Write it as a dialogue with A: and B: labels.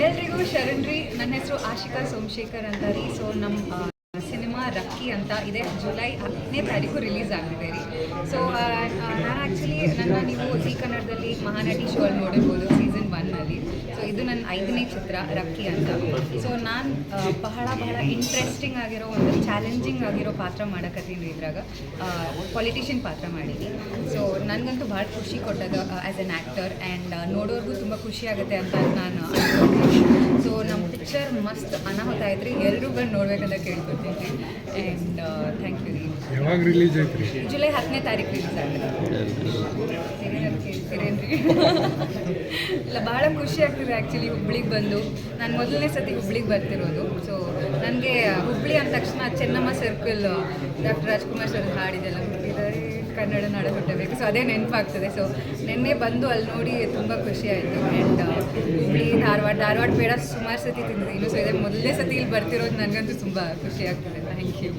A: ಎಲ್ರಿಗೂ ಶರಣ್ರಿ. ನನ್ನ ಹೆಸರು ಆಶಿಕಾ ಸೋಮಶೇಖರ್ ಅಂತ ರೀ. ಸೊ ನಮ್ಮ ಸಿನಿಮಾ ರಕ್ಕಿ ಅಂತ ಇದೆ, ಜುಲೈ 10ನೇ ತಾರೀಕು ರಿಲೀಸ್ ಆಗ್ತಿದೆ ರೀ. ಸೊ ನಾನು ಆ್ಯಕ್ಚುಲಿ ನೀವು ಜಿ ಕನ್ನಡದಲ್ಲಿ ಮಹಾನಟಿ ಶೋ ಅಲ್ಲಿ ನೋಡಿರ್ಬೋದು ಸೀಸನ್ 1ನಲ್ಲಿ. ಸೊ ಇದು ನನ್ನ 5ನೇ ಚಿತ್ರ ರಕ್ಕಿ ಅಂತ. ಸೊ ನಾನು ಬಹಳ ಇಂಟ್ರೆಸ್ಟಿಂಗ್ ಆಗಿರೋ ಒಂದು ಚಾಲೆಂಜಿಂಗ್ ಆಗಿರೋ ಪಾತ್ರ ಮಾಡಕತ್ತೀನಿ ಇದ್ರಾಗ. ಪೊಲಿಟಿಷಿಯನ್ ಪಾತ್ರ ಮಾಡೀನಿ. ಸೊ ನನಗಂತೂ ಭಾಳ ಖುಷಿ ಕೊಟ್ಟದ ಆ್ಯಸ್ ಎನ್ ಆ್ಯಕ್ಟರ್, ಆ್ಯಂಡ್ ನೋಡೋರ್ಗೂ ತುಂಬ ಖುಷಿ ಆಗುತ್ತೆ ಅಂತ ನಾನು ಅನ್ಕೊಂತೀನಿ. ಸೊ ನಮ್ಮ ಪಿಕ್ಚರ್ ಮಸ್ತ್ ಅನಾಹುತ ಆಯ್ತು ರೀ. ಎಲ್ಲರೂ ಬಂದು ನೋಡ್ಬೇಕಂತ ಕೇಳ್ಕೊತೀನಿ. ಆ್ಯಂಡ್ ಥ್ಯಾಂಕ್ ಯು ರೀ.
B: ಯಾವಾಗ ರಿಲೀಸ್ ಐತ್ರಿ?
A: ಜುಲೈ 10ನೇ ತಾರೀಕು ರಿಲೀಸ್ ಆಗುತ್ತೆ. ಕೇಳ್ತೀರೇನ್ರಿ? ಇಲ್ಲ, ಭಾಳ ಖುಷಿ ಆಗ್ತಿದೆ ಆ್ಯಕ್ಚುಲಿ ಹುಬ್ಳಿಗೆ ಬಂದು. ನಾನು ಮೊದಲನೇ ಸತಿ ಹುಬ್ಳಿಗೆ ಬರ್ತಿರೋದು. ಸೊ ನನಗೆ ಹುಬ್ಳಿ ಅಂದ ತಕ್ಷಣ Chennamma circle, doctor Rajkumar sir ಹಾಡಿದೆಲ್ಲ ಹುಟ್ಟಿದ್ದಾರೆ, ಕನ್ನಡ ನಾಡ ಹುಟ್ಟಬೇಕು. ಸೊ ಅದೇ ನೆನಪಾಗ್ತದೆ. ಸೊ ನಿನ್ನೆ ಬಂದು ಅಲ್ಲಿ ನೋಡಿ ತುಂಬ ಖುಷಿ ಆಯಿತು. ಆ್ಯಂಡ್ ಹುಬ್ಳಿ ಧಾರವಾಡ ಬೇಡ ಸುಮಾರು ಸತಿ ತಿಂದಿದ್ದೀನಿ. ಸೊ ಇದೇ ಮೊದಲನೇ ಸತಿ ಇಲ್ಲಿ ಬರ್ತಿರೋದು ನನಗಂತೂ ತುಂಬ ಖುಷಿ ಆಗ್ತದೆ. Thank you.